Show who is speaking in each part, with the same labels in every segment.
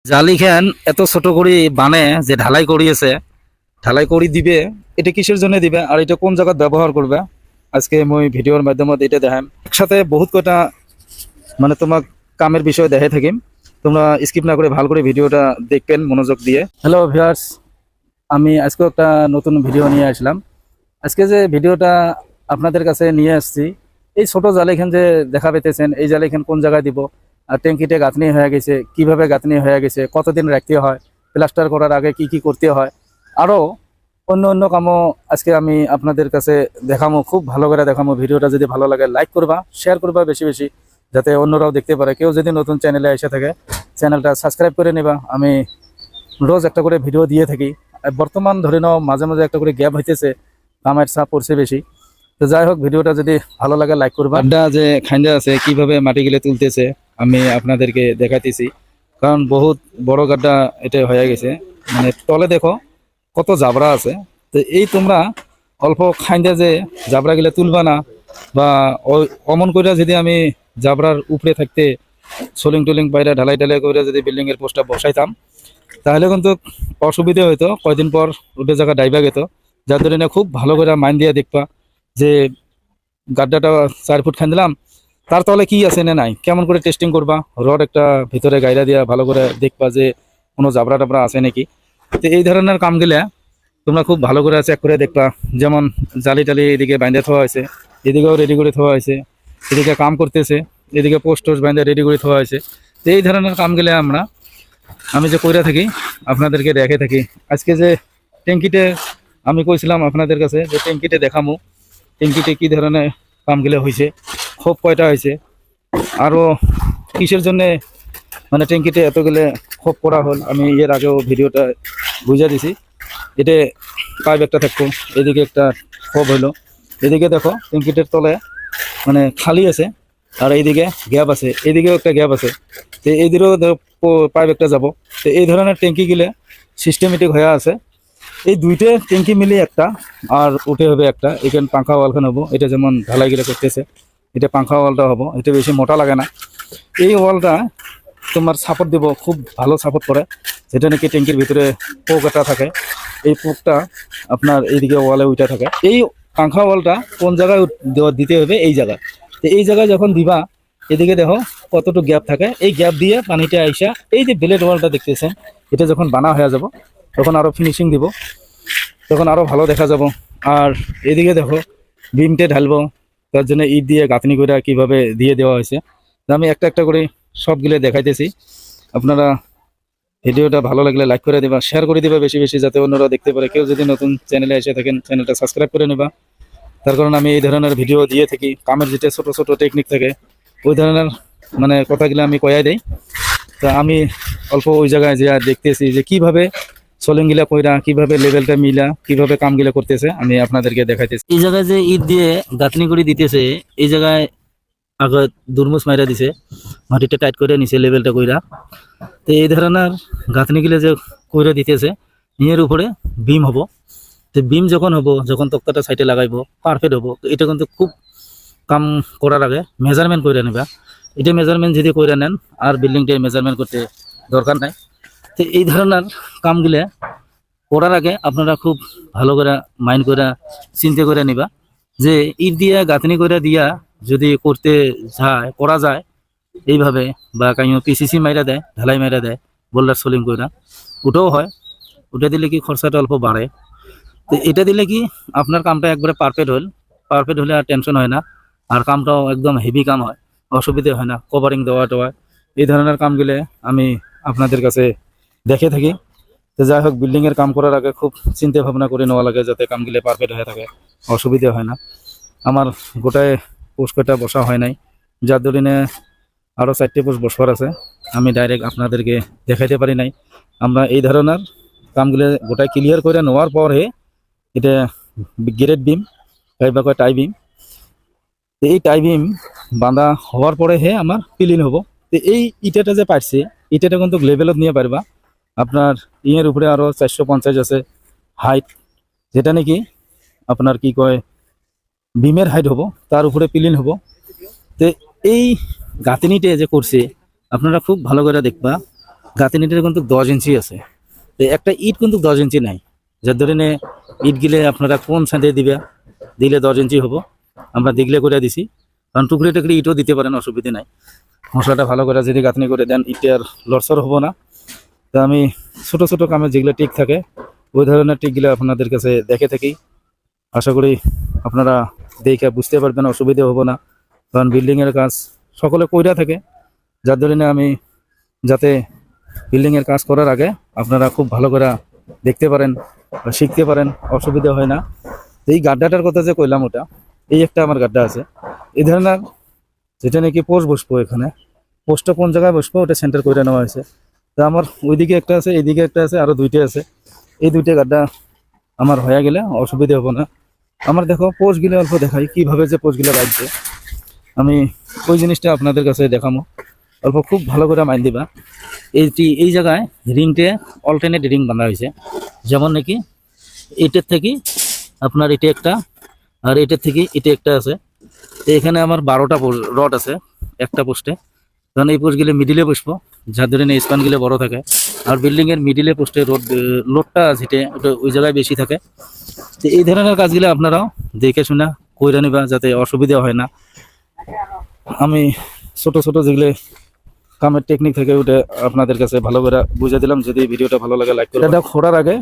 Speaker 1: জালি খান এত ছোট করে বানে যে ঢালাই করিয়েছে, ঢালাই করি দিবে, এটা কিসের জন্য দিবে আর এটা কোন জায়গায় ব্যবহার করবে আজকে মই ভিডিওর মাধ্যমে এটা দেখাম। একসাথে বহুত কটা মানে তোমাক কামের বিষয় দেখে থাকিম, তোমরা স্কিপ না করে ভালো করে ভিডিওটা দেখবেন মনোযোগ দিয়ে। হ্যালো ভিউয়ার্স, আমি আজকে একটা নতুন ভিডিও নিয়ে আসলাম। আজকে যে ভিডিওটা আপনাদের কাছে নিয়ে আসছি, এই ছোট জালিখান যে দেখা পেতেছেন, এই জালিখান কোন জায়গায় দিব, আর ট্যাঙ্কিতে গাঁথনি হয়ে গেছে, কিভাবে গাঁথনি হয়ে গেছে, কতদিন রাখতে হয়, প্লাস্টার করার আগে কি কি করতে হয়, আরও অন্য অন্য কামও আজকে আমি আপনাদের কাছে দেখাবো, খুব ভালো করে দেখাবো। ভিডিওটা যদি ভালো লাগে লাইক করবা, শেয়ার করবা বেশি বেশি, যাতে অন্যরাও দেখতে পারে। কেউ যদি নতুন চ্যানেলে এসে থাকে চ্যানেলটা সাবস্ক্রাইব করে নেবা। আমি রোজ একটা করে ভিডিও দিয়ে থাকি। আর বর্তমান ধরে নাও মাঝে মাঝে একটা করে গ্যাপ হইতেছে, কামের চাপ পড়ছে বেশি। তো যাই হোক, ভিডিওটা যদি ভালো লাগে লাইক করবা। আড্ডা যে খাইন্দা আছে কিভাবে মাটি গিলে তুলতেছে আমি আপনাদেরকে দেখাইতেছি, কারণ বহুত বড় গাড্ডা এটা হয়ে গেছে। মানে তলে দেখো কত জাবরা আছে। তো এই তোমরা অল্প খাইন্দা যে জাবরা গিলে তুলবা না, বা অমন করে যদি আমি জাবরার উপরে থাকতে সোলিং টোলিং বাইরে ঢালাই ঢালাই করে যদি বিল্ডিং এর পোস্টটা বসাইতাম, তাহলে কিন্তু অসুবিধা হইতো। কয়দিন পর ওটা জায়গা ডাইবা গেত। যার ধরে খুব ভালো করে মাইন্ড দিয়ে দেখবা যে গাড্ডাটা 4 ফুট খান দিলাম, তার তলে কি আছে না নাই, কেমন করে টেস্টিং করবা। রড একটা ভিতরে গাইরা দিয়া ভালো করে দেখবা যে কোনো জাবরা টাবরা আছে নাকি। তো এই ধরনের কাম গেলে তোমরা খুব ভালো করে চেক করে দেখবা। যেমন জালি টালি এদিকে বাইন্দে থোয়া হয়েছে, এদিকেও রেডি করে থোয়া হয়েছে, এদিকে কাম করতেছে, এদিকে পোস্ট টোস্ট বাইন্দে রেডি করে থোয়া হয়েছে। তো এই ধরনের কাম গেলে আমি যে কইরা থাকি আপনাদেরকে দেখে থাকি। আজকে যে ট্যাঙ্কিতে আমি কইছিলাম আপনাদের কাছে যে ট্যাঙ্কিতে দেখামু, ট্যাঙ্কিতে কি ধরনের কামগুলো হয়েছে, খোপ কয়টা হয়েছে, আরও কিসের জন্যে মানে ট্যাঙ্কিতে এতগুলো খোপ করা হল, আমি এর আগেও ভিডিওটা বুঝা দিছি। এটা পাইপ একটা থাকতো, এদিকে একটা খোপ হইলো, এদিকে দেখো ট্যাঙ্কিটার তলে মানে খালি আছে, আর এইদিকে গ্যাপ আছে, এইদিকেও একটা গ্যাপ আছে। তো এইদিকেও পাইপ একটা যাব। তো এই ধরনের ট্যাঙ্কি গিলে সিস্টেমেটিক হয়ে আছে। এই দুইটা ট্যাঙ্কি মিলে একটা, আর উঠে হবে একটা। এখানে পাঙ্খা ওয়ালখান হবো, এটা যেমন ঢালাই গিলে করতেছে, এটা পাঙ্খা ওয়ালটা হবো। এটা বেশি মোটা লাগে না। এই ওয়ালটা তোমার সাপোর্ট দিব, খুব ভালো সাপোর্ট করে, যেটা নাকি ট্যাঙ্কির ভিতরে পোক একটা থাকে। এই পোকটা আপনার এইদিকে ওয়ালে উঠে থাকে। এই পাঙ্খা ওয়ালটা কোন জায়গায় দিতে হবে, এই জায়গায়। তো এই জায়গায় যখন দিবা, এদিকে দেখো কতটুকু গ্যাপ থাকে, এই গ্যাপ দিয়ে পানিটা আইসা এই যে ব্লেড ওয়ালটা দেখতেছেন, এটা যখন বানা হয়ে যাব তখন আরো ফিনিশিং দিব, তখন আরো ভালো দেখা যাব। আর এদিকে দেখো বিমটে ঢালবো, তার জন্য ইট দিয়ে গাঁথনি করে কিভাবে দিয়ে দেওয়া হয়েছে। তো আমি একটা একটা করে সবগুলো দেখাইতেছি। আপনারা ভিডিওটা ভালো লাগলে লাইক করে দেবা, শেয়ার করে দিবা বেশি বেশি, যাতে অন্যরা দেখতে পারে। কেউ যদি নতুন চ্যানেলে এসে থাকেন চ্যানেলটা সাবস্ক্রাইব করে নেবা। তার কারণ আমি এই ধরনের ভিডিও দিয়ে থাকি। কামের যেটা ছোট ছোট টেকনিক থাকে ওই ধরনের মানে কথাগুলো আমি কয়াই দেই। তা আমি অল্প ওই জায়গায় যে দেখতেছি যে কিভাবে সোলিংগুলা কইরা, কিভাবে লেভেলটা মিলা, কিভাবে কামগুলা করতেছে আমি আপনাদেরকে দেখাইতেছি। এই জায়গায় যে ইট দিয়ে গাঁথনি করে দিতেছে, এই জায়গায় আগে দুরমুস মাইরা দিছে, মাটিটা টাইট করে নিছে লেভেলটা কইরা। তো এই ধরনের গাঁথনিগুলো যে কইরা দিতেছে, নিয়ের উপরে বিম হবো। তো বিম যখন হবো, যখন তক্তাটা সাইডে লাগাইবো পারফেক্ট হবো। তো এটা কিন্তু খুব কাম করার আগে মেজারমেন্ট করে নেবা। এটা মেজারমেন্ট যদি করে নেন আর বিল্ডিংটা মেজারমেন্ট করতে দরকার নাই। তো এই ধরনের কামগুলো করার আগে আপনারা খুব ভালো করে মাইন্ড করে চিন্তা করে নিবা যে ইট দিয়া গাঁথনি করে দিয়া যদি করতে করা যায় এইভাবে, বা কাইও পিসিসি মাইরা দেয়, ঢালাই মাইরা দেয়, বোল্ডার সোলিং করে, ওটাও হয়। ওটা দিলে কি খরচাটা অল্প বাড়ে। তো এটা দিলে কি আপনার কামটা একবারে পারফেক্ট হলে আর টেনশন হয় না, আর কামটাও একদম হেভি কাম হয়, অসুবিধা হয় না। কভারিং দেওয়া টোয়া এই ধরনের কামগুলো আমি আপনাদের কাছে দেখে থাকি। তো যাই হোক, বিল্ডিং এর কাম করার আগে খুব চিন্তা ভাবনা করে নেওয়া লাগে, যাতে কামগুলো পারফেক্ট হয়ে থাকে, অসুবিধা হয় না। আমার গোটায় পোস্ট কটা বসা হয় নাই, যার দরিনে আরও 4টে পোস্ট বসবার আছে, আমি ডাইরেক্ট আপনাদেরকে দেখাইতে পারি নাই। আমরা এই ধরনের কামগুলো গোটায় ক্লিয়ার করে নেওয়ার পরে এটা গ্রেড বিম বা কয় টাই বিম, এই টাই বিম বাঁধা হওয়ার পরে আমার পিলিন হবো। তো এই ইটাটা যে পারছে, ইটাটা কিন্তু লেভেলত নিয়ে পারবা। আপনার ইয়ের উপরে আরো 450 আছে হাইট, যেটা নাকি আপনার কি কয় বিমের হাইট হবো, তার উপরে পিলিন হবো। তো এই গাঁথনিটা যে করছে আপনারা খুব ভালো করে দেখবা গাঁথনিটা কিন্তু 10 ইঞ্চি আছে, তো একটা ইট কিন্তু 10 ইঞ্চি নাই, যার ধরনে ইট গিলে আপনারা কোন সাইডে দিবে, দিলে 10 ইঞ্চি হবো, আমরা দিগলে করে দিছি। কারণ টুকরি টুকরি ইটও দিতে পারেন, অসুবিধা নাই। মশলাটা ভালো করে যদি গাঁথনি করে দেন ইটে আর লড়সড় হবো না। তো আমি ছোট ছোট কামে যেগুলো টিক থাকে ওই ধরনের টিকগুলো আপনাদের কাছে দেখে থাকি, আশা করি আপনারা দেখে বুঝতে পারবেন, অসুবিধা হবো না। কারণ বিল্ডিংয়ের কাজ সকলে কইরা থাকে, যার ধরনে আমি যাতে বিল্ডিংয়ের কাজ করার আগে আপনারা খুব ভালো করে দেখতে পারেন বা শিখতে পারেন, অসুবিধা হয় না। তো এই গাড্ডাটার কথা যে কইলাম, ওটা এই একটা আমার গাড্ডা আছে এই ধরনের, যেটা নাকি পোস্ট বসবো, এখানে পোস্টটা কোন জায়গায় বসবো ওটা সেন্টার করে নেওয়া হয়েছে। তো আমার ওইদিকে একটা আছে, এইদিকে একটা আছে, আরো দুইটা আছে। এই দুইটা গাড্ডা আমার হয়ে গেলে অসুবিধা হবো না। আমার দেখো পোস্ট গিলে অল্প দেখাই কিভাবে যে পোস্ট গিলা রাখছে, আমি ওই জিনিসটা আপনাদের কাছে দেখাবো। অল্প খুব ভালো করে মাইন দিবা। এই জায়গায় রিংটে অল্টারনেট রিং বাঁধা হয়েছে, যেমন নাকি এটার থেকে আপনার এটা একটা, আর এটার থেকে এটা একটা আছে। তো এখানে আমার 12টা রড আছে একটা পোস্টে, কারণ এই পোস্টগুলো মিডিলে বসবো, যার ধরে স্প্যানগুলো বড় থাকে। আর বিল্ডিংয়ের মিডিলে পোস্টে লোডটা যেটা ওটা ওই জায়গায় বেশি থাকে। তো এই ধরনের কাজগুলো আপনারাও দেখে শুনে কইরা নিবা, যাতে অসুবিধা হয় না। আমি ছোট ছোট যেগুলো কামের টেকনিক থেকে ওটা আপনাদের কাছে ভালো করে বুঝে দিলাম। যদি ভিডিওটা ভালো লাগে লাইক করে। এটা খোঁড়ার আগে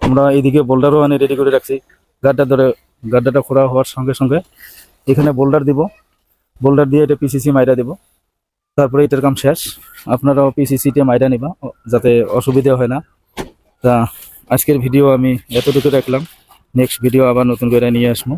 Speaker 1: আমরা এইদিকে বোল্ডারও আনি রেডি করে রাখছি। গাড্ডাটা খোঁড়া হওয়ার সঙ্গে সঙ্গে এখানে বোল্ডার দিব, বোল্ডার দিয়ে এটা পিসিসি মাইরা দিব, তারপরে এটার কাম শেষ। আপনারাও পিসিসিতে মাইরা নিবা, যাতে অসুবিধা হয় না। তা আজকের ভিডিও আমি এতটুকু রাখলাম, নেক্সট ভিডিও আবার নতুন করে নিয়ে আসবো।